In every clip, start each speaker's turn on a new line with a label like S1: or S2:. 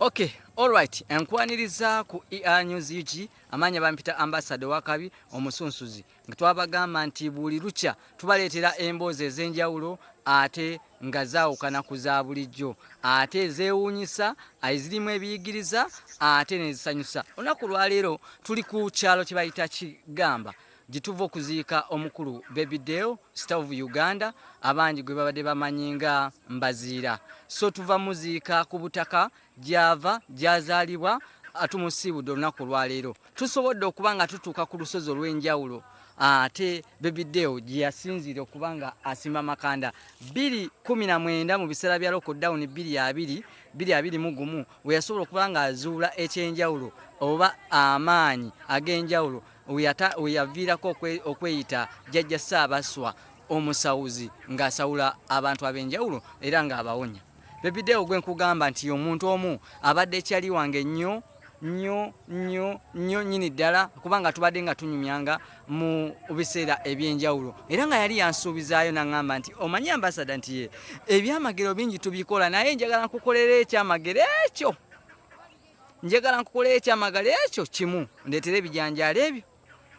S1: Okay, all right. Enkwaniriza ku News UG amanya bampita ambassador wakabi omusunsuzi. Twabagamba nti buli lucha tubaleetera emboozi ez'enjawulo ate nga zaawukana ku za bulijjo. Ate zeewuunyisa, ezirimu ebiyigiriza, ate nezisanyusa. Olunaku lwaleero tuli ku kyalo kye bayita Kigamba. Gituva okuziika omukulu Bibino State of Uganda abangi gwe babadde bamanyi nga Mbaziira. So tuva muziika ku butaka gyava gyazaalibwa atumusiibudde olunaku lwaleero. Tusobodde okuba nga tutuuka ku lusozi olw'enjawulo ate Bibino gye yasinziira okuba nga asimba makanda 2019 mu biseera bya lockdown 2021 we yasobola okuba nga azuula ekyenjawulo oba amaanyi ag'enjawulo weyaviirako okweyita jjajja Ssaabaswa omusawuzi ng'asawula abantu ab'enjawulo era ng'abawonya. Bibino gwe nkugamba nti omuntu omu abadde ekyali wange nnyo nyini ddala kubanga tubadde nga tunyumyanga mu biseera eby'enjawulo era nga yali yansuubizaayo n'aŋŋamba nti omanyi ambasada nti ye ebyamagero bingi tubikola naye njagala nkukolera ekyamagero ekyo kimu ndeetera ebijanjaalo ebyo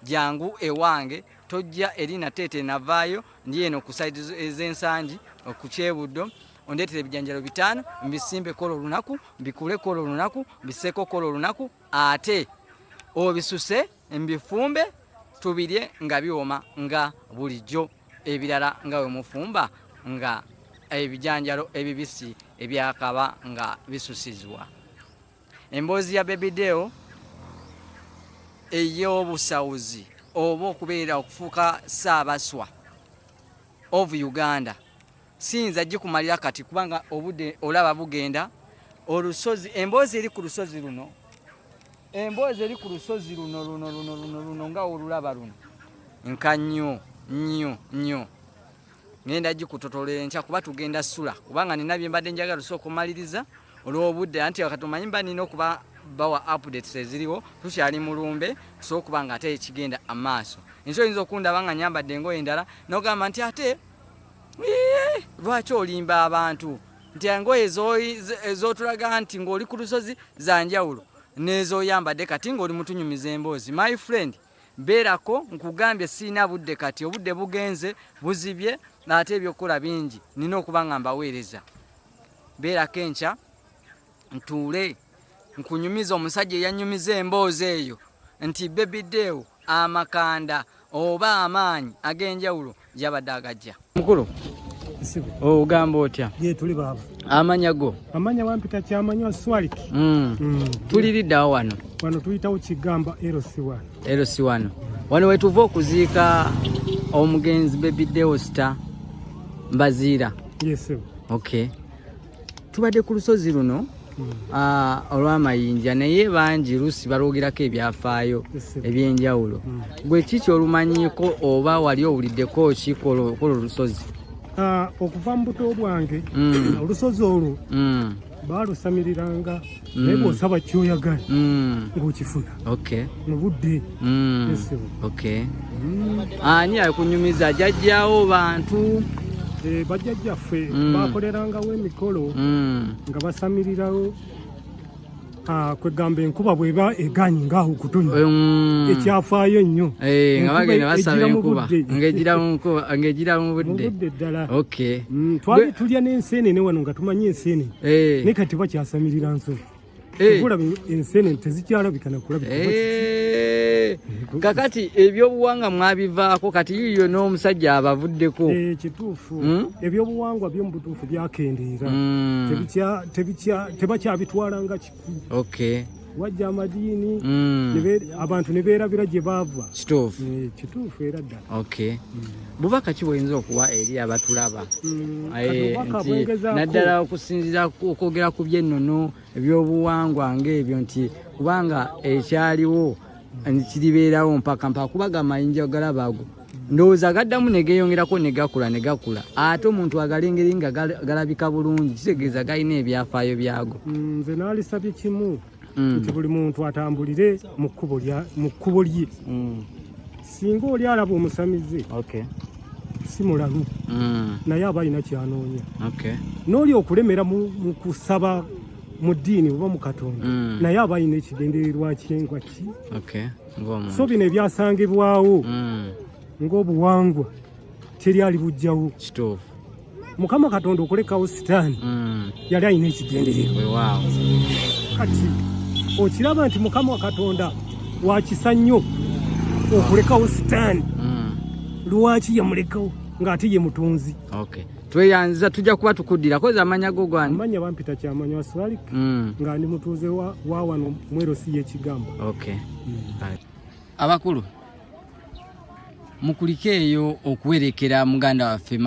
S1: jangu ewange tojja erina tete navaayo ndi eno ku saidi ez'ensangi okukyebuddo ondeetera ebijanjalo 5 mbisimbe kola olunaku mbikule kola olunaku biseko kola olunaku ate obisuse mbifumbe tubirye nga biwoma nga bulijjo ebirala nga we mufumba nga ebijanjalo ebibisi ebyakaba nga bisusizwa. Emboozi ya Bibino ey'obusawuzi oba okubeera okufuuka Ssaabaswa of Uganda siyinza gikumalira kati kubanga obudde olaba bugenda olusozi emboozi eri ku lusozi luno nga olulaba luno nka nnyo ngenda gikutotolera enkya kuba tugenda sula kubanga nina bye mbadde njagala lusooka omaliriza olw'obudde anti wakati omanyi mba nina okuba bawa updates eziriwo tukyali mulumbe tusobola okuba nga ate ekigenda amaaso ensi oyinza okundaba nga nyambadde engoye endala n'ogamba nti ate lwaki olimba abantu nti engoye ez'otulaga nti ng'oli ku lusozi za njawulo n'ez'oyambadde kati ng'oli mutunyumiza emboozi. My friend beerako nkugambye siina budde kati obudde bugenze buzibye ate ebyokukola bingi nina okuba nga mbaweereza. Beerako enkya ntuule nkunyumiza omusajja eyanyumiza emboozi eyo nti Bibino amakanda oba amaanyi ag'enjawulo gyabadde agajja. Mukulu ogamba otya?
S2: Ye tuli baba.
S1: Amanya go?
S2: Amanya wampita kyamanywa Swaliki.
S1: Tuliriddawo wano?
S2: Wano tuyitawo Kigamba LC1.
S1: LC1. Wano wetuva okuziika Omugenzi Bibino Star Mbaziira.
S2: Yes.
S1: Okay. Tubadde ku lusozi luno olw'amayinja naye bangi lusi balwogerako ebyafaayo ebyenjawulo. Gwe kiki olumanyiiko oba wali owuliddeko ki kolo olusozi?
S2: Okuva mu buto bwange olusozi olwo baalusamiriranga naye bw'osaba kyoyagala ng'okifuna mu budde. Ani akunyumiza jjajjaawo bantu? Bajjajjaffe baakolerangawo emikolo nga basamirirawo kwegamba enkuba bw'eba eganye ng'aho okutonya ekyafaayo ennyo
S1: nga bagenda basaba enkuba ng'egira mu budde
S2: ddala. Twali tulya n'enseenene wano nga tumanyi enseenene naye kati bakyasamirira nsozi kulaba enseenene tezikyalabika nakulabika.
S1: Kakati ebyobuwangwa mwabivaako kati yiyo n'omusajja abavuddeko.
S2: Kituufu ebyobuwangwa by'omu butuufu byakendeera tebakyabitwala nga kikulu. Wajja amadiini abantu ne beerabira gye baava. Kituufu era ddala.
S1: Bubaka ki bw'oyinza okuwa eri abatulaba naddala okusinziira okwogera ku by'ennono ebyobuwangwa ng'ebyo nti kubanga ekyaliwo kiribeerawo mpaka kubaga amayinja galabaago ndowooza gaddamu ne geeyongerako ne gakula ate omuntu agalengeri nga galabika bulungi kitegeeza galina ebyafaayo byago.
S2: Nze naalisabye kimu nti buli muntu atambulire mu kkubo lye. Singa oli alaba omusamize si mulalu naye aba alina kyanoonya. N'oli okulemera mu kusaba mu ddiini oba mu Katonda naye aba alina ekigendererwa kyengwa ki so bino ebyasangibwawo ng'obuwangwa teri ali bujjawo Mukama Katonda okulekawo sitaani yali alina ekigendererwa kati okiraba nti Mukama Katonda wakisa nnyo okulekawo sitaani lwaki yamulekawo ng'ate ye mutonzi
S1: tweyanziza tujja kuba tukuddira koza amanya go gwani
S2: amanya bampita kyamanya waswalika nga ndi mutuuze wa wano mwerosi y'ekigambo
S1: abakulu mukulikeeyo okuwerekera muganda waffe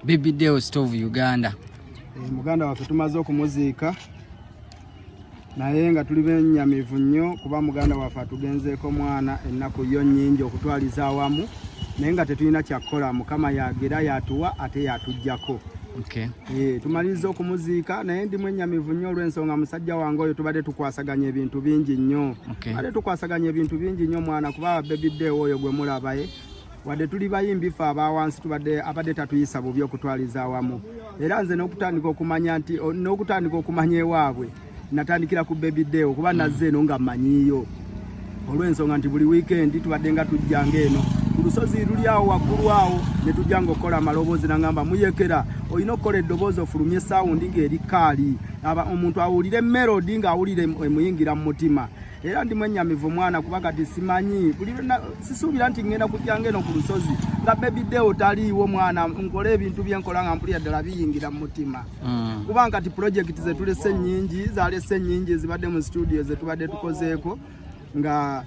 S1: Bibino Stove Uganda
S3: muganda waffe tumaze okumuziika naye nga tuli bennyamivu nnyo kuba muganda waffe atugenzeeko mwana ennaku yo nnyingi okutwaliza awamu naye nga tetulina kyakukola Mukama yagera yatuwa ate yatujjako tumaliriza okumuziika naye ndimu ennyamivu nnyo olw'ensonga musajja wange oyo tubadde tukwasaganya ebintu bingi nnyo mwana kuba Bibino oyo gwe mulabaye wadde tuli bayimbi ffe abawansi abadde tatuyisa bubi okutwaliza awamu era nze n'okutandika okumanya ewaabwe natandikira ku Bibino kuba nazze eno nga mmanyiyo olw'ensonga nti buli wiikendi tubadde nga tujjanga eno Olusozi luli awo waggulu awo ne tujja ng'okola amaloboozi nagamba muyekera olina okukola eddoboozi ofulumye esawundi ng'eri kaali omuntu awulire melodi ng'awulire emuyingira mu mutima era ndi mwennyamivu mwana kuba kati simanyi sisuubira nti ngenda kujjanga eno ku Lusozi nga Bibino taliiwo mwana nkola ebintu byenkola nga mpulira ddala biyingira mu mutima kuba kati pulojekiti zetulese nnyingi zalese nnyingi zibadde mu studio zetubadde tukozeeko nga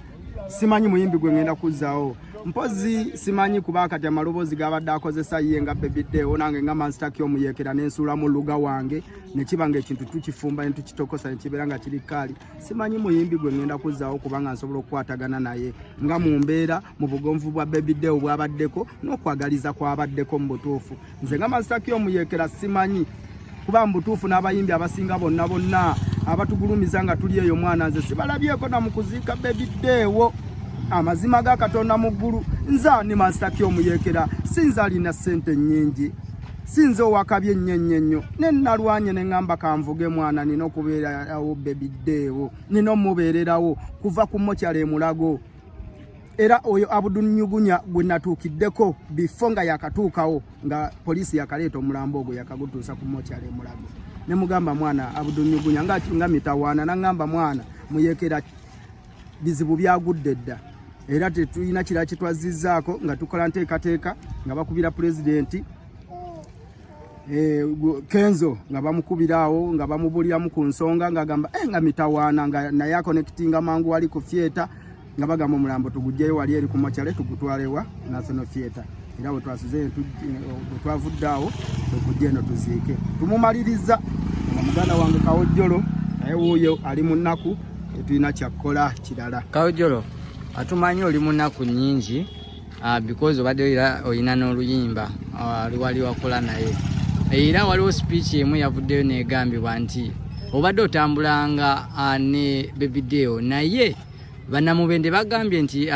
S3: simanyi muyimbi gwe ngenda kuzzaawo mpozi simanyi kuba kati amaloboozi gabadde akozesa ye nga Bibino nange nga mansitaki omuyekera n'ensuula mu luga wange nekibanga ekintu tukifumba ne tukitokosa ne kibeera nga kiri kaali simanyi muyimbi gwe ngenda kuzzaawo kubanga nsobola okukwatagana naye nga mu mbeera mu bugonvu bwa Bibino bwabaddeko n'okwagaliza kwabaddeko mu butuufu nze nga mansitaki omuyekera simanyi kuba mbutuufu n'abayimbi abasinga bonna abatugulumiza nga tuli eyo mwana nze sibalabyeko na mu kuziika Bibino amazima ga Katonda mu ggulu nze ani mansitaki omuyekera sinze alina ssente nnyingi sinze owakabye ennyo ne nalwanye ne ŋŋamba kanvuge mwana nina okubeerawo Bibino nina omubeererawo kuva ku mokyala Mulago era oyo abudunyugunya gwe natuukiddeko bifo nga yakatuukawo nga poliisi yakaleeta omulambo ogwo yakagutuusa ku mokyala Mulago ne mugamba mwana abudunyugunya nga mitawaana naŋŋamba mwana muyekera bizibu byagudde dda era tetulina kirala kitwazizzaako nga tukola nteekateeka nga bakubira pulezidenti Kenzo nga bamukubiraawo nga bamubuliramu ku nsonga ng'agamba nga mitawaana nga naye akonekitinga mangu wali ku theatre nga bagamba omulambo tugujjeyo wali eri ku mokyale tugutwalewa National Theatre era bwe twasuze bwe twavudde awo tukujja eno tuziike tumumaliriza nga muganda wange Kawojjolo naye wuuyo ali mu nnaku tulina kyakukola kirala
S1: Kawojjolo atumanyi oli mu nnaku nnyingi because obadde olina n'oluyimba wali wakola naye era waliwo speech emu yavuddeyo negambibwa nti obadde otambulanga ne Bibino naye bannamubende bagambye nti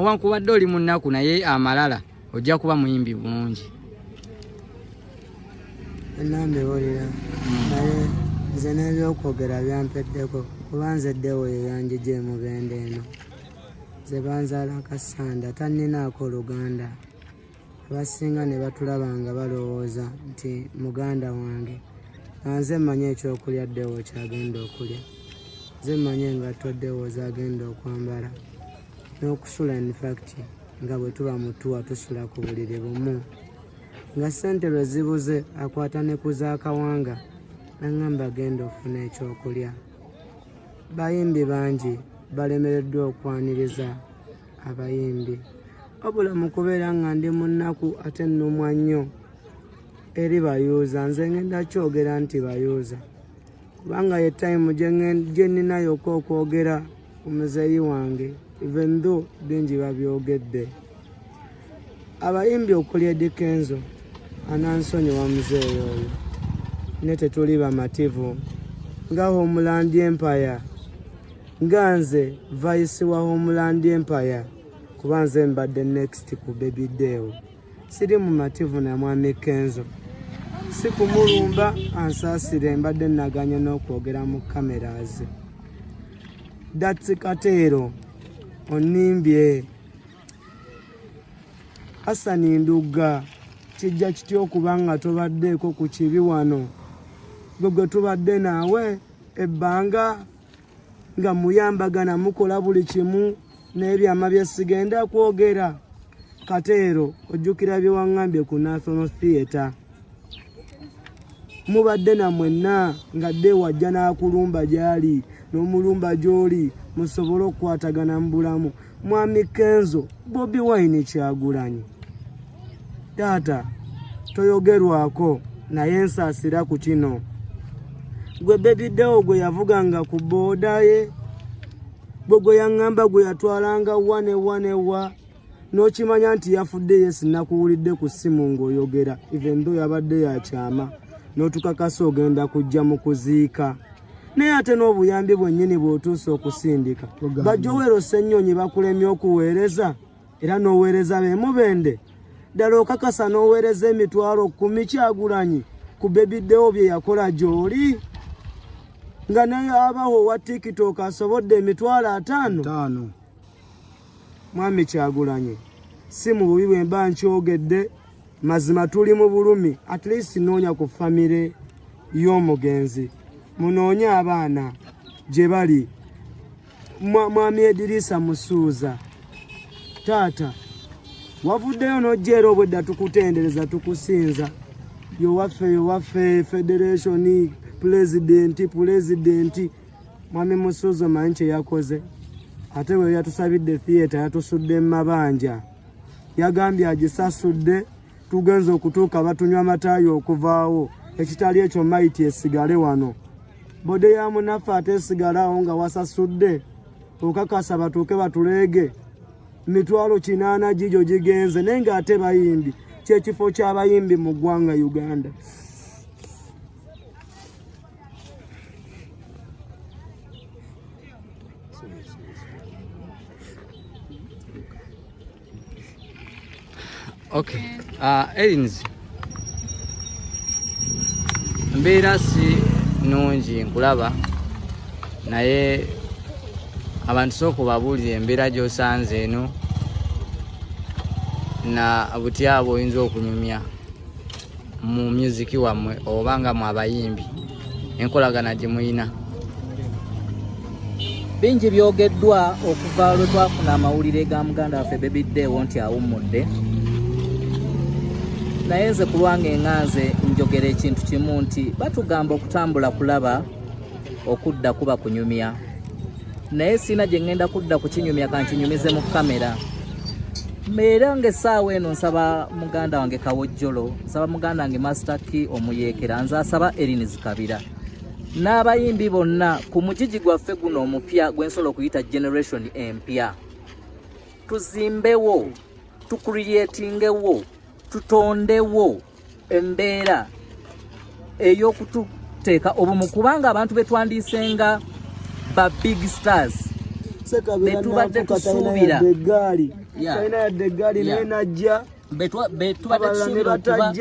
S1: wankubadde oli mu nnaku naye amalala ojja kuba muyimbi bulungi
S4: enambewolera naye nze n'ebyokwogera byampeddeko kuba nze ddewo yeyanjija emubende eno ze banzaala Kasanda tanninaako Oluganda abasinga ne batulaba nga balowooza nti muganda wange nga nze mmanyi ekyokulya ddewo kyagenda okulya nze mmanyi engatto ddewo zagenda okwambala n'okusula infact nga bwe tuba mutuwa tusula ku buliri bumu nga ssente lwe zibuze akwata ne ku zaakawanga naŋŋamba agenda ofuna ekyokulya bayimbi bangi balemereddwa okwaniriza abayimbi wabula mu kubeera nga ndi mu nnaku ate nnumwa nnyo eri bayuuza nze ngenda kyogera nti bayuuza kubanga ye time gye nninayoka okwogera ku muzeeyi wange even though bingi babyogedde abayimbi okulya Kenzo anansonyiwa muzeeyi oyo ne tetuli bamativu nga Homeland Empire nga nze vice wa Homeland Empire kuba nze mbadde next ku Bibino siri mumativu na mwami Kenzo si kumulumba ansaasire mbadde naganya n'okwogera mu cameras. That's Katero onimbye Hasani Nduga kijja kityo okubanga tobaddeeko ku kibi wano gwe tubadde naawe ebbanga nga muyambagana mukola buli kimu n'ebyama bye sigenda kwogera. Katero ojjukira bye waŋŋambye ku National Theatre. Mubadde na mwenna nga dde wajja n'akulumba gy'ali n'omulumba gy'oli musobole okukwatagana mu bulamu. Mwami Kenzo Bobi Wine Kyagulanyi taata toyogerwako naye nsaasira ku kino. Gwe Bebiddewo gwe yavuganga ku booda ye gwe yaŋŋamba gwe yatwalanga wa n'okimanya nti yafudde ye sinnakuwulidde ku ssimu ng'oyogera even though yabadde yakyama n'otukakasa ogenda kujja mu kuziika. Naye ate n'obuyambi bwennyini bw'otuuse okusindika Bajjowero Ssennyonyi bakulemye okuweereza era n'oweereza beemubende ddala okakasa n'oweereza emitwalo 10 Kyagulanyi ku Bebiddewo bye yakola gy'oli nga naye abawo owa TikTok asobodde emitwalo 5. Mwami Kyagulanyi si mu bubi bwe mba nkyogedde mazima tuli mu bulumi at least noonya ku famire y'Omugenzi munoonye abaana gye bali. Mwami Edirisa Musuuza taata wavuddeyo n'ojjeera obwedda tukutendereza tukusinza yowaffe federation president Mwami Musuuza manyi kye yakoze ate we yatusabidde theatre yatusudde mu mabanja yagambye agisasudde tugenza okutuuka batunywa amataayi okuvaawo ekitali ekyo maiti esigale wano. Bode ya munaffe ate esigalawo nga wasasudde okakasa batuuke batuleege mitwalo 8 gigyo gigenze naye ng'ate bayimbi kyekifo ky'abayimbi mu ggwanga Uganda.
S1: Okay. Elins. Mbeera si nungi nkulaba naye abantu sooka babuulire embeera gy'osanze eno na butyabo oyinza okunyumya mu musiki wammwe obanga mu abayimbi enkolagana gye muyina.
S5: Bingi byogeddwa okuva lwe twafuna amawulire ga muganda waffe Bebiddewo nti awummudde. Naye nze ku lwange enganze njogera ekintu kimu nti batugamba okutambula kulaba okudda kuba kunyumya. Naye sina gye ngenda kudda kukinyumya kankinyumize mu kamera. Era ng'essaawa eno nsaba muganda wange Kawojjolo, nsaba muganda wange Master Key Omuyeekera, nze asaba Elins Kabira n'abayimbi bonna ku mugigi gwaffe guno omupya gwe nsobola okuyita generation empya. Tuzimbewo, tucreatingewo, tutondewo embeera ey'okututeeka obumu kubanga abantu betwandiisenga ba big stars betubadde tusuubira betubadde tusuubira okuba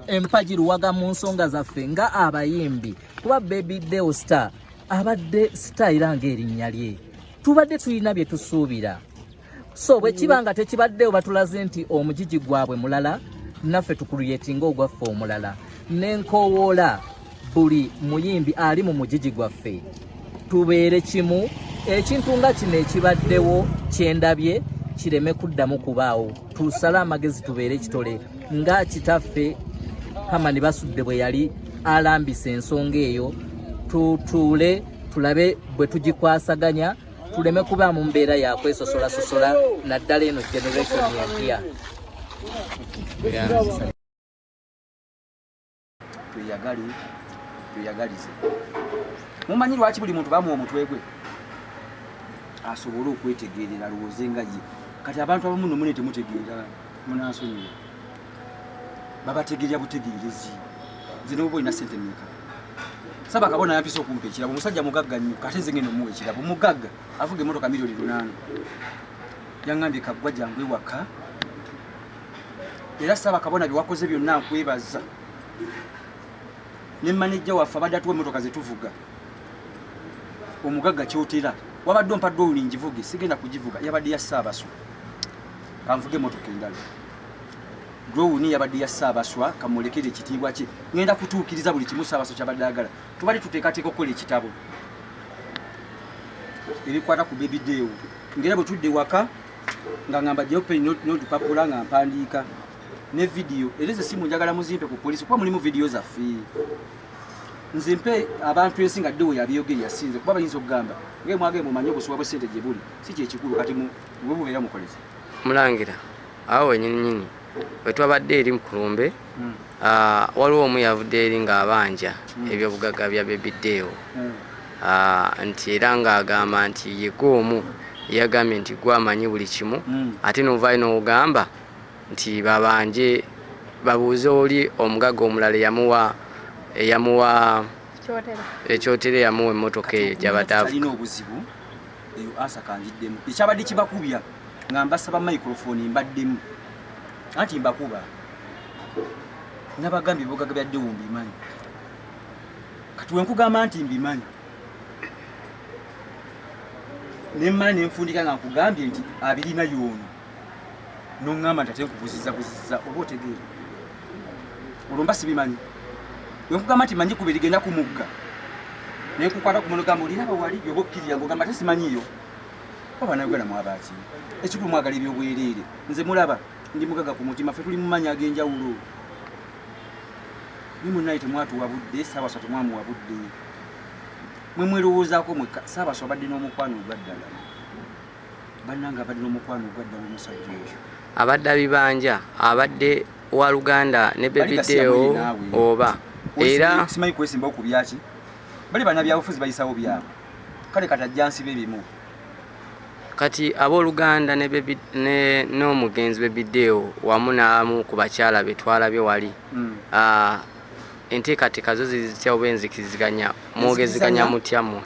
S5: empagi luwaga mu nsonga zaffe nga abayimbi kuba Bebiddewo star abadde star era ng'erinnya lye tubadde tulina bye tusuubira. So bwe kibanga tekibaddewo batulaze nti omugigi gwabwe mulala naffe tucreatinga ogwaffe omulala. N'enkowoola buli muyimbi ali mu mugigi gwaffe tubeere kimu. Ekintu nga kino ekibaddewo kyendabye kireme kuddamu kubaawo. Tusale amagezi tubeere kitole nga kitaffe Hamani Basudde bwe yali alambisa ensonga eyo. Tutuule tulabe bwe tugikwasaganya tuleme kuba mu mbeera ya kwesosola naddala eno generation empya.
S6: Tuyagalize. Mumanyi lwaki buli muntu bamuwa omutwe gwe asobole okwetegeerera lowooze nga ye. Kati abantu abamu nomune temutegeera munansonyiwa babategeerya butegeerezi. Zino oba olina ssente mmeka? Saba kabona yampisa okumpa ekirabo omusajja mugagga nnyo kate nze ngeno muwa ekirabo mugagga avuga emmotoka milioni 8 yaŋŋambye kaggwa jangu ewaka era saba kabona bye wakoze byonna nkwebaza ne manager waffe abadde atuwa emmotoka ze tuvuga omugagga kyotera wabadde ompadde owulingivuge sigenda kugivuga yabadde ya Ssaabaswa kanvuge emmotoka endala Drowni yabadde ya Ssaabaswa kamulekere ekitiibwa kye ngenda kutuukiriza buli kimu Ssaabaswa kyabadde agala tubali tuteekateeka okukola ekitabo ebikwata ku Bibino ngera bwe tudde waka nga ngamba jeope n'olupapula nga mpandiika ne video ereze simu njagala muzimpe ku polisi kuba mulimu video zaffe nze mpe abantu ensinga ddewo yabyogeri yasinze kuba bayinza okugamba ngemwage mumanyi obusuwa bw'essente gye buli si kyekikulu kati bwe bubeera mukolezi
S7: Mulangira awo wenyini bwe twabadde eri mu Kulumbe waliwo omu yavudde eri ng'abanja ebyobugagga bya Bibino nti era ng'agamba nti yego omu yagambye nti gwamanyi buli kimu ate n'ovaayo n'ogamba nti babanje babuuze oli omugagga omulala eyamuwa ekyotera yamuwa emmotoka eyo gy'abadde
S6: alina obuzibu eyo asakanjiddemu ekyabadde kibakubya nga mbasaba microphone mbaddemu anti mbakuba nabagambye bugagga bya ddewo mbimanyi kati wenkugamba nti mbimanyi nemmala nenfundika nga nkugambye nti abirina yoono noŋŋamba nti ate nkubuziza oba otegeera olwo mba sibimanyi wenkugamba nti manyi kuba erigenda ku mugga nenkukwata ku monogamba oliraba wali yoba okkirira ngogamba ate simanyiyo oba nayogera mwabaaki ekikulu mwagala ebyobwereere nze mulaba ndi mugagga ku mutima ffe tuli mumanyi ag'enjawulo ni munnaye temwatuwabudde Ssaabaswa temwamuwabudde mwe mwerowoozaako mwekka Ssaabaswa abadde n'omukwano ogwaddala bannanga abadde n'omukwano ogwaddala omusajja oyo
S7: abadde abibanja abadde wa Luganda ne Bibino oba era
S6: simanyi kwesimbawo ku byaki bali bannabyabufuzi bayisawo byabwe kale katajjansiba ebimu
S7: kati abooluganda n'omugenzi Bibino wamu n'amu ku bakyala be twalabye wali enteekateeka zo zitya oba enzikiziganya mwogeziganya mutya mmwe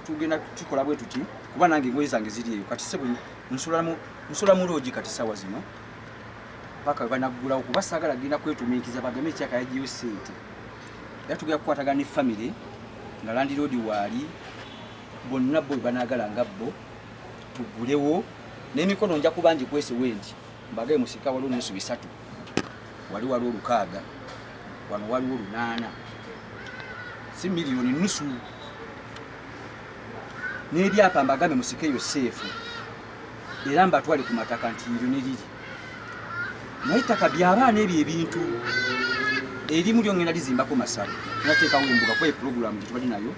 S6: tugenda tukola bwe tuti kuba nange engoye zange ziri eyo kati sebo nsula mu loogi kati sawa zino paka banaggulawo kuba saagala genda kwetumiikiza bagambe ekyaka yagiyo ssente era tugenda kukwatagana ne famire nga landiroodi waali bonna bo banaagala nga bo tugulewo n'emikono nja kuba njikwesewe nti mbagaye musika waliwo nusu 3 wali waliwo 6 wano waliwo 8 si miliyoni nusu n'ebyapa mbagambe musike eyo seefu era mbatwale ku mataka nti iryo ne liri naye ettaka by'abaana ebyo ebintu erimu lyongenda lizimbako masalo nateekawo embuga kuba epulogulamu gye tubali nayo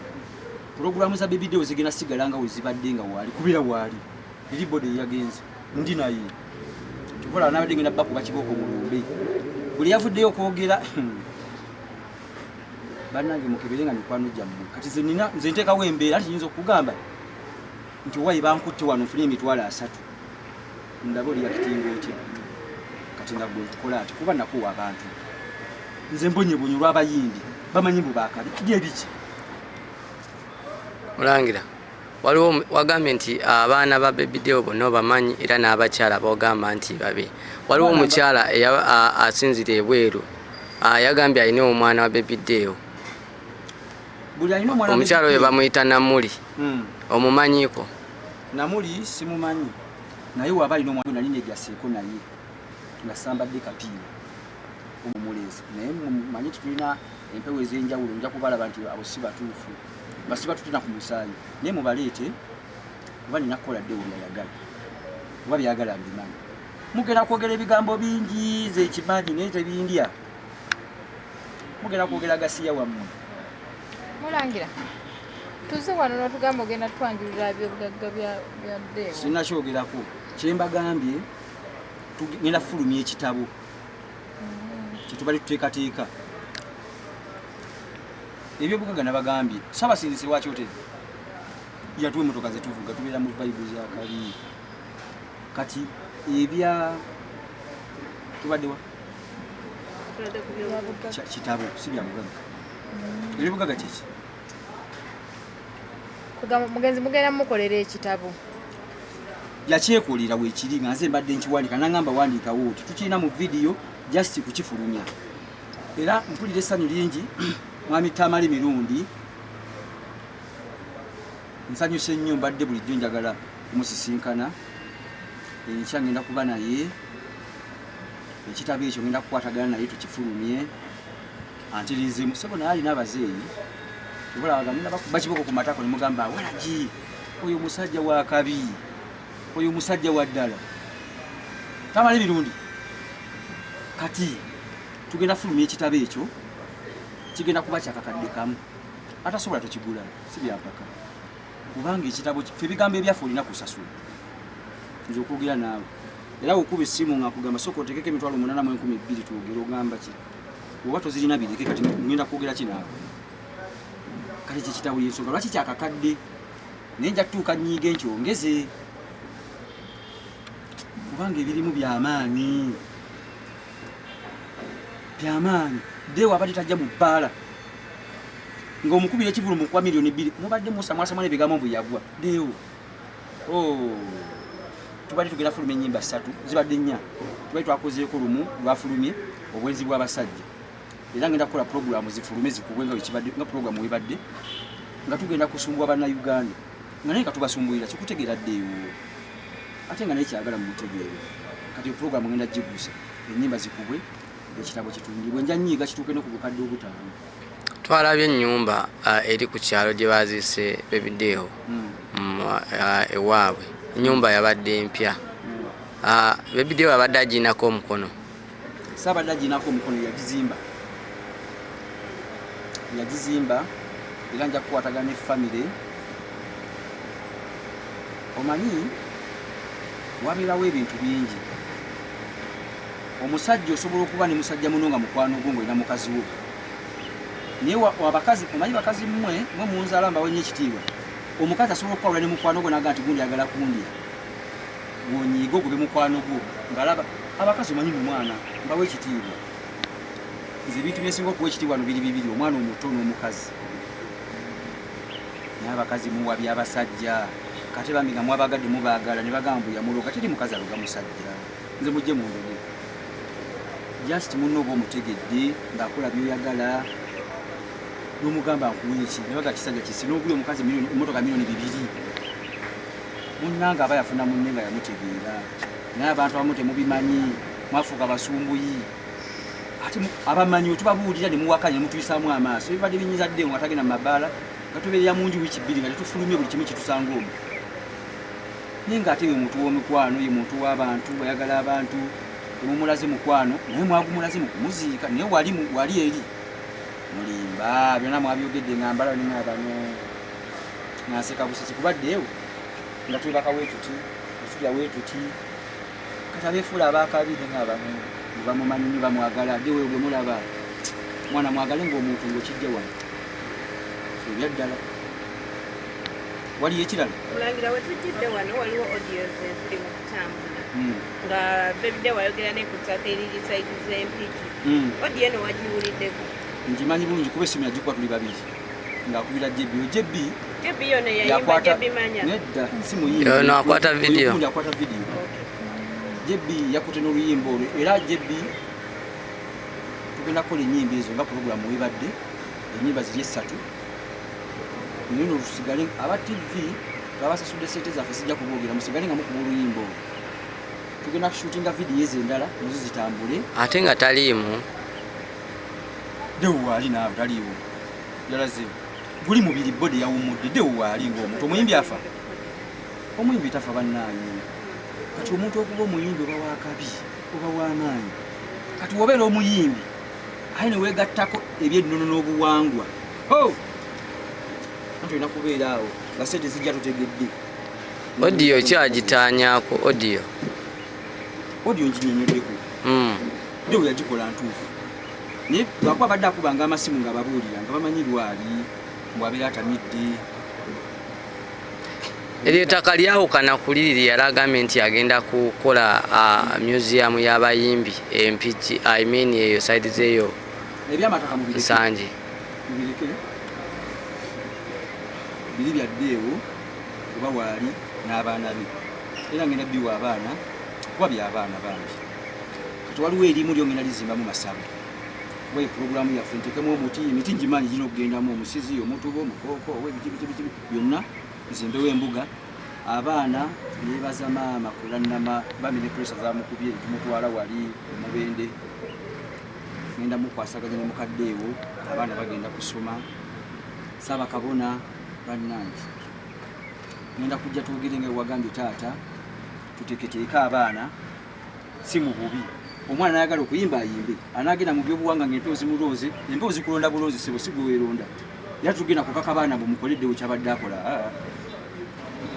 S6: pulogulamu za Bibino zigenda sigala nga wezibadde nga waali kubira waali eri bode yagenze ndi naye tukola nabadde ngenda bakuba kibooko mulumbe buli yavuddeyo okwogera bannange mukebere nga mikwano gyammwe kati nze nteekawo embeera nti nyinza okugamba nti wayi bankutte wano nfune emitwalo 3 ndaba oli yakitinga otya kati nga gwe tukola ati kuba nakuwa abantu nze mbonyebonyi olw'abayimbi bamanyi bwe baakabi tujye biki
S7: Mulangira waliwo wagambye nti abaana ba Bibino bonna bamanyi era n'abakyala bogamba nti babe waliwo omukyala asinzira ebweru yagambye alina omwana wa Bibino omukyala oyo bamuyita Namuli omumanyiko
S6: Namuli simumanyi naye waba alina omwana nali negyaseeko naye nga sambadde kapiira omumulezi naye mumanyi tulina empewo ez'enjawulo nja kubalaba nti abo si batuufu basiba tutuna ku musaayi naye mubaleete kuba nina kukola ddewo byayagala oba byagala mbimanyi mugenda kwogera ebigambo bingi zekimanyi naye tebindya mugenda kwogera gasiya wammwe
S8: Mulangira tuze wano n'otugamba ogenda twanjulira ebyobugagga bya ddeewo
S6: sinnakyogerako kyembagambye ngenda fulumya ekitabo kyetubali tuteekateeka ebyobugagga nabagambye Ssaabasingise wakyotera yatuwa emmotoka zetuvuga tubeera mu Bayibuli zakali kati ebya tubaddewa kitabo si bya bugagga ebyobugagga kyeki
S8: kugamba mugenzi mugenda mukolera ekitabo
S6: yakyekoolera weekiri nga nze mbadde nkiwandika nangamba wandiikawo oti tukirina mu vidiyo just kukifulumya era mpulira essanyu lingi mwami Tamali mirundi nsanyuse nnyo mbadde bulijjo njagala kumusisinkana enkya ngenda kuba naye ekitabo ekyo ngenda kukwatagana naye tukifulumye antiriizemu sebo naye alina abazeeyi obulawagamina bakuba kiboko ku matako ne mugamba walagi oyo musajja wa kabi oyo musajja wa ddala Tamali mirundi kati tugenda fulumya ekitabo ekyo kigenda kuba kyakakadde kamu atasobola tukigula si byampaka kubanga ekitabo ffe ebigambo ebyaffe olina kusasula nze okwogera naawe era okuba essimu nga kugamba sooka oteekeko emitwalo 8,200 twogera ogamba ki oba tozirina bireke kati ngenda kwogera ki naawe kale kyekitabo yensonga lwaki kyakakadde naye nja kutuuka nnyiige nkyongeze kubanga ebirimu byamaanyi Deewo abadde tajja mu bbaala ng'omukubira ekivulu mu kwa milioni 2 mubadde musamwasama n'ebigambo bwe yagwa Deewo tubadde tugenda fulumya ennyimba 3 zibadde 4 tubadde twakozeeko lumu lwafulumye obwenzi bw'abasajja era ngenda kukola puroguramu zifulume zikubwe nga wekibadde nga puroguramu webadde nga tugenda kusumbwa bannayuganda nga naye katubasumbulira kikutegeera Deewo ate nga naye kyagala mu butegeere kati puroguramu ngenda gigusa ennyimba zikubwe ekitabo kitungibwe nja nnyiiga kituuke no ku bukadde obutaano
S7: twalabye ennyumba eri ku kyalo gye baziise Bibino ewaabwe ennyumba yabadde empya Bibino abadde agiinako omukono
S6: saabadde agiinako omukono yagizimba era nja kukwatagana effamire omanyi wabeerawo ebintu bingi omusajja osobola okuba ne musajja muno nga mukwano gwo ng'olina mukazi wo naye wabakazi omanyi bakazi mmwe munzaala mbawenye ekitiibwa omukazi asobola okukwawula ne mukwano gwo naga nti gundi ayagala kundya gwonyiiga ogobe mukwano gwo ng'alaba abakazi omanyi mu mwana mbawe ekitiibwa nze ebintu byesinga okuwa ekitiibwa no biri bibiri omwana omuto n'omukazi naye abakazi muwa byabasajja kate bambi nga mwabagadde mubaagala ne bagamba mbu yamuloga teri mukazi aloga musajja nze mujje mundoge just munno oba omutegedde ng'akola byoyagala n'omugamba nkuwa eki nebaga kisajja kisi n'ogula omukazi emmotoka milioni 2 munnanga aba yafuna munne nga yamutegeera naye abantu abamu temubimanyi mwafuuka basumbuyi ate abamanyi otubabuulira ne muwakanya ne mutuyisaamu amaaso ebibadde binyiza dde nga tagenda mu mabaala nga tubeerera mu nju wiiki 2 nga tetufulumye buli kimu kitusanga omwo naye ng'ate ye muntu w'omukwano ye muntu w'abantu bayagala abantu temumulaze mukwano naye mwagumulaze mu kumuziika naye wali eri mulimba byonna mwabyogedde nga mbala ninga bano naseka busisi kubaddeewo nga twebaka weetuti etulya weetuti kati abeefuula abaakabi nga bano bamumanyi bamwagala ddewo gwe mulaba mwana mwagale ng'omuntu ng'okijja wano ebyaddala waliyo ekirala
S9: mulangira wetujjidde wano waliwo audios eziri mu kutambula nga Bibino wayogera ne ku ttaka eriri saidi z'empiki audio eno wagiwuliddeko
S6: ngimanyi bulungi kuba essimu yagikuba tuli babiri ng'akubira Jebi
S9: ono yayimba Jebi manya
S6: nedda simu
S7: no akwata video
S6: Jebi yakutte n'oluyimba olwo era Jebi tugenda kukola ennyimba ezo nga puroguramu webadde ennyimba ziri 3 nino lusigale aba TV twabasasudde sente zaffe sijja kuboogera musigale nga mukuba oluyimba olwo tugenda kushutinga vidiyo ezo endala nazo zitambule
S7: ate nga taliimu
S6: Deewo waali naawe taliiwo yalazeewo guli mubiri bode yawumudde Deewo waali ng'omuntu omuyimbi afa omuyimbi tafa bannaanyi kati omuntu okuba omuyimbi oba wakabi oba w'amaanyi kati wobeera omuyimbi aye ne weegattako eby'ennono n'obuwangwa anti olina kubeera awo nga sente zijja tutegedde
S7: audio kyagitaanyaako audio
S6: nginyonyoddeko Deewo yagikola ntuufu naye lwakuba badde akubanga amasimu nga babuulira nga bamanyi lwali bwabeera atamidde
S7: eryo ettaka lyawukana ku liri yali agambye nti agenda kukola museum y'abayimbi empiki eyo side zeeyo
S6: ebyamataka
S7: Nsanje
S6: mubireke biri bya Deewo oba waali n'abaana be era ngenda biwa abaana kuba by'abaana bangi kati waliwo erimu lyongenda lizimbamu Masabo we program ya fentekemu omuti emiti ngimanyi gino okugendamu omusizi omutubo omukoko webiti byonna nzimbewo embuga abaana nebaza maama kulannama bamine pressure zamukubye tumutwala wali omubende ngenda mukwasaganya nemukaddeewo abaana bagenda kusoma saba kabona bannange ngenda kujja twogere nga wagambye taata tuteketeeka abaana si mu bubi omwana nayagala okuyimba ayimbe anagenda mu byobuwanga ng'empewuzi muloozi empewuzi kulonda buloozi sebo si gwe weeronda era tugenda kukaka abaana bumukoleddewo kyabadde akola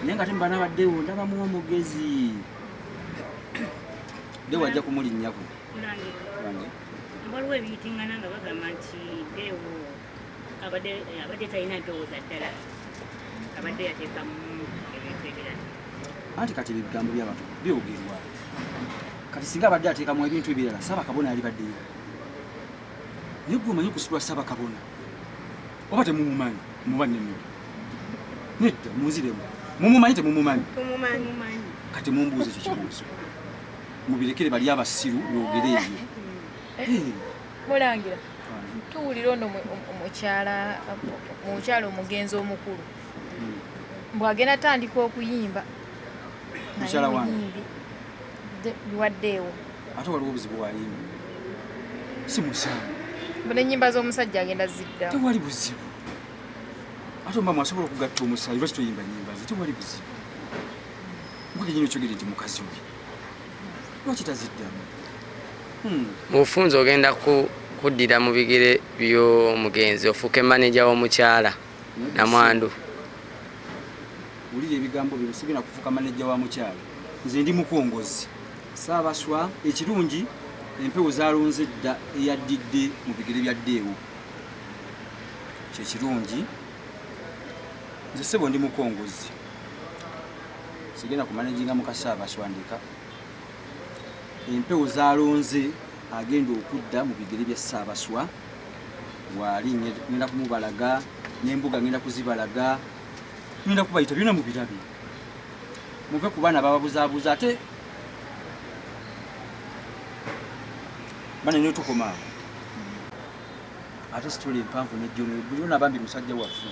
S6: naye nga temba nabaddewo ndabamu omugezi dewo ajja kumulinnyako
S10: waliwo ebiyitingana nga bagamba nti dewo abadde talina mpewuza ddala abadde yateekamu ebintu ebirala
S6: anti kati ebigambo by'abantu byogerwa kati singa abadde ateekamu ebintu ebirala saba kabona yali baddeyo naye gwe omanyi okusulwa saba kabona oba temumumanyi mubannemu nedda munziremu mumumanyi temumumanyi kati mumbuuze ekyo kibuuzo mubirekere bali abasiru yogere ebyo
S8: mulangira tuwulira ono mukyala omugenzi omukulu mbwagenda tandika okuyimba
S6: mukyala wange
S8: biwaddeewo
S6: ate waliwo obuzibu wayimba si musango
S8: bune ennyimba z'omusajja agenda ziddawo
S6: tewali buzibu ate mba mwasobola okugatta omusayi lwaki toyimba nyimba ze tewali buzibu mpaka nyini okyogere nti mukazi we lwaki taziddamu
S7: mufunze ogenda kuddira mu bigere by'omugenzi ofuuke maneja w'omukyala namwandu
S6: wulira ebigambo bino sigenda kufuuka maneja wa mukyala nze ndi mukongozi saabaswa ekirungi empewo zalonze dda eyaddidde mu bigere bya ddeewo kyekirungi nze sebo ndi mukongozi sigenda kumanejinga mukasaabaswa ndeka empewo zalonze agenda okudda mu bigere bya saabaswa wali ngenda kumubalaga n'embuga ngenda kuzibalaga ngenda kubayita byonna mu birabi muve ku baana bababuzaabuza ate bana ne tukomaawo ate sitole empanvu nejjona bambi musajja waffe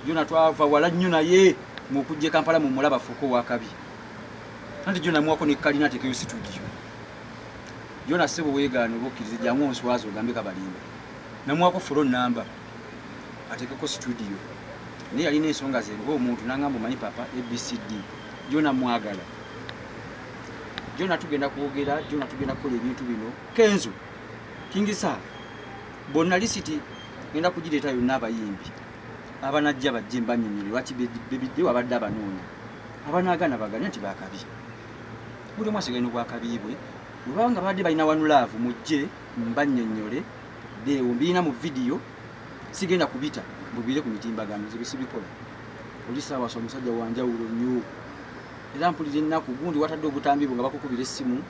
S6: jona twava wala nnyo naye mukujja Kampala mu mulaba fuko wakabi anti jona mwako ne kalina atekeyo studio jona sebo weegaana obukkiriza jangu onswazo ogambe kabalimba namwako folo namba atekeko studio naye yalina ensonga ze ng'omuntu nangamba omanyi papa ABCD jona mwagala jona tugenda kwogera jona tugenda kukola ebintu bino kenzo kingisa bonna lisiti ngenda kugireeta yonna abayimbi abanajja bajje mbanyonyole lwaki bebiddewo abadde abanoonya abanaagana baganya nti bakabi buli omu asigaine obwakabiibwe webanga badde balina wanulaavu mujje mbanyonyole deewo mbiina mu vidiyo sigenda kubita mbubire ku mitimbagano zibisibikola oli saawasa omusajja wanjawulo nnyo era mpulira ennaku gundi watadde obutambibwe nga bakukubira essimu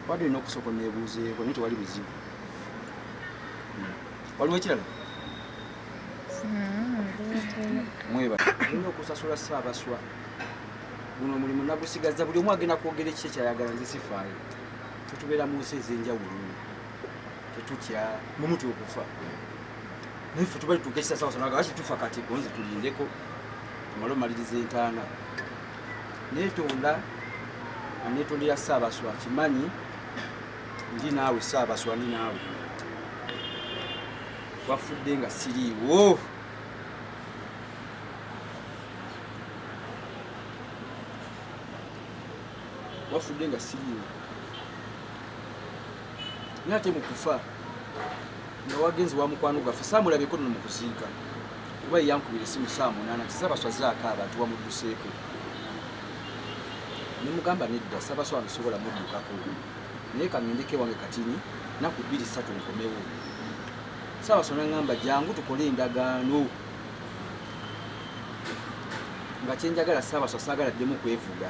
S6: wadde olina okusooka neebuuzeeko naye tewali buzibu waliwo ekirala mweba olina okusasula saabaswa guno omulimu nagusigaza buli omu agenda kwogera ekiki ekyayagala nze sifaayo tutubeera mu nsi ez'enjawulo tetutya mumutya okufa naye ffe tuba lituuka ekisa saabaswa naga lwaki tufa kati gonze tulindeko tumale omaliriza entaana neetonda aneetondera saabaswa kimanyi ndi naawe saabaswa ndi naawe wafudde nga siriiwo wafudde nga siriiwo naye ate mukufa nga wagenzi wa mukwano gwaffe saamulabeko nno mukuziika kuba yeyankubira essimu saa 8 nti saabaswa zaako abantu bamudduseeko nemugamba nedda saabaswa nsobola muddukako naye kangendeko ewange katini naku 2-3 nkomewo saabaswa naŋŋamba jangu tukole endagaano nga kyenjagala saabaswa saagala ddemu kwevuga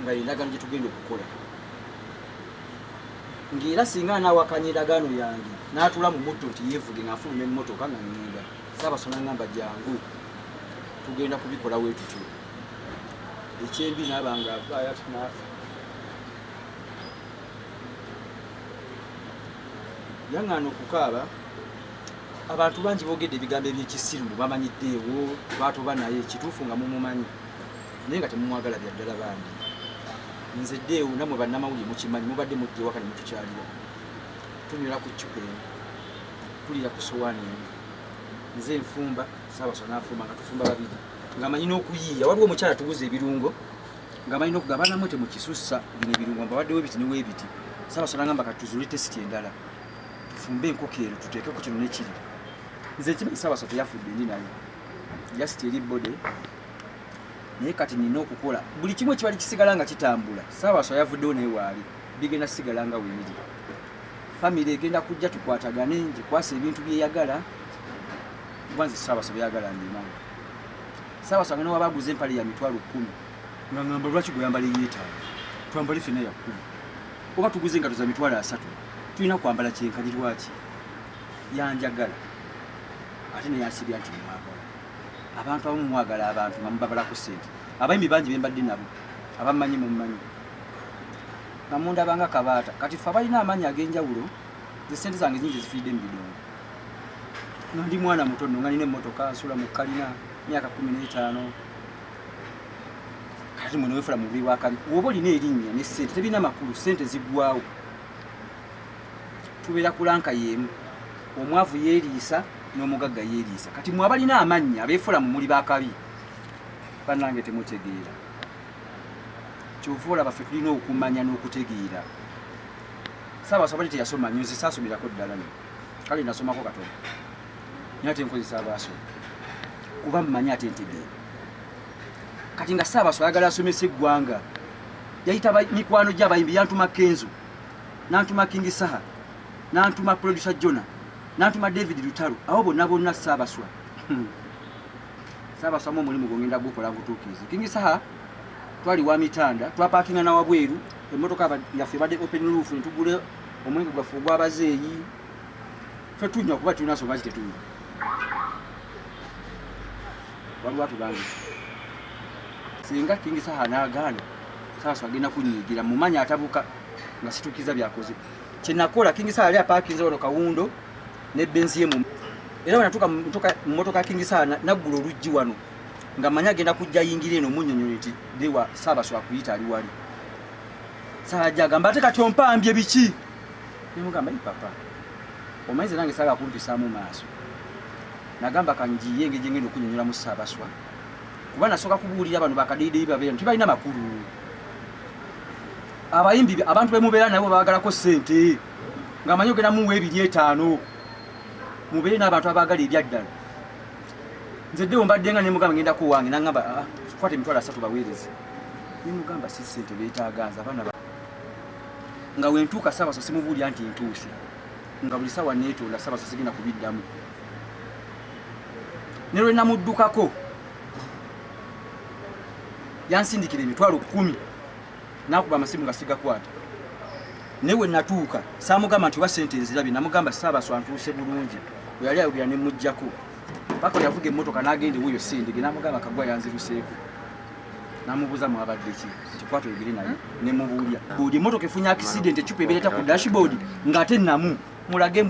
S6: nga endagaano gye tugenda okukola ng'era singa anaawakanya endagaano yange n'atula mu mutto nti yeevuge ng'afuluma emmotoka nga ŋŋenda saabaswa naŋŋamba jangu tugenda kubikola bwe tutyo ekyembi naabanga avaayo naafa yaŋŋaana okukaaba abantu bangi boogedde ebigambo ebyekisiru bamanyiddeewo batoba naye ekituufu nga mumumanyi naye nga temumwagala byaddala bandi nze ddeewo namwe bannamawulire mukimanyi mubadde mujja ewaka ne mutukyalira tunywera ku ccupa eno tulira ku sowaani eno nze enfumba Ssaabaswa n'afumba nga tufumba babiri nga manyi n'okuyiiya waliwo omukyala tuguza ebirungo nga manyi n'okugaba namwe temukisussa bino ebirungo mbabaddewo ebiti neweebiti Ssaabaswa n'agamba katuzule tesiti endala tufumbe enkoko ero tuteekeko kino nekiri nze kimanyi Ssaabaswa teyafudde ndi naye jasiti eri bode naye kati nina okukola buli kimu ekibali kisigala nga kitambula Ssaabaswa yavuddewo naye waali bigenda sigala nga weebiri famire egenda kujja tukwatagane ngikwasa ebintu byeyagala kubanze Ssaabaswa byeyagala ndimanyi Ssaabaswa ngena wabaguza empale ya mitwalo 10 nga ngamba lwaki gweyambala eyeetaano twambale ffena ya 10 oba tuguze engato za mitwalo 3 tulina kwambala kyenkani lwaki yanjagala ate neyasibya nti mwagala abantu abamu mwagala abantu nga mubabalako ssente abayimbi bangi bembadde nabo abamanyi mumanyi nga mundabanga kabaata kati ffe abalina amaanyi ag'enjawulo ssente zange nyingi zifiiridde mu bidongo nga ndi mwana muto nno nga nina emmotoka nsula mu kalina myaka 15 kati mwe newefula mu buli wakabi woba olina erinnya ne ssente tebirina makulu ssente ziggwawo tubeera kulanka y'emu omwavu yeeriisa n'omugagga yeeriisa kati mwe abalina amannya abeefula mu muli bakabi bannange temutegeera kyova olaba ffe tulina okumanya n'okutegeera Ssaabaswa bali teyasoma nnyo nze saasomerako ddala ne kale nasomako katono naye ate nkozesa abaasoma kuba mmanyi ate ntegeera kati nga Ssaabaswa ayagala asomesa eggwanga yayita mikwano gy'abayimbi yantuma Kenzo n'antuma King Saha n'antuma producer Jona n'antuma David Lutalo abo bonna Ssaabaswa Ssaabaswa mu omulimu gwongenda gukola gutuukirize King Saha twali wa mitanda twapakinga na wabweru emmotoka yaffe badde open roof netugule omwenge gwaffe ogw'abazeeyi ffe tunywa kuba tulina nsonga ki tetunywa waliwo atubange singa King Saha n'agaana Ssaabaswa agenda kunyiigira mumanyi atabuka nga situkiza byakoze kyenakola King Saha yali apaakinze wano kawundo ne benzi ye mu era wanatuuka mu mmotoka King Saha naggula oluggi wano nga manyi agenda kujja yingira eno munnyonnyola nti dewa Ssaabaswa akuyita ali wali Saha agamba ate kati ompambye biki nemugamba papa omanyize nange saala kumpisaamu maaso nagamba kanjiye engeri gyengenda okunnyonnyola mu Ssaabaswa kuba nasooka kubuulira bano bakadeideyi babeera tibalina makulu abayimbi abantu bemubeera nabo babagalako ssente nga manyi ogenda muwa 2-5 mubeere n'abantu abaagala ebyaddala nze ddewo mbadde nga nemugamba ngenda kuwange nagamba kwata emitwalo 3 baweereze nemugamba si ssente beetaaganza abaana nga wentuuka Ssaabaswa simubuulira nti ntuuse nga buli sawa neetonda Ssaabaswa sigenda kubiddamu ne lwe namuddukako yansindikira emitwalo 10 nakuba amasimu nga sigakwata naye we natuuka saamugamba nti oba ssente nzirabye namugamba Ssaabaswa ntuuse bulungi bwe yali ayogera ne mujjako paka yavuga emmotoka n'agenda eweeyo sendege namugamba kagwa yanziruseeko namubuuza mwabadde ki nti kwata oyogere naye ne mubuulya buli emmotoka efunye accident ecupa ebeereta ku dashboard ng'ate namu mulage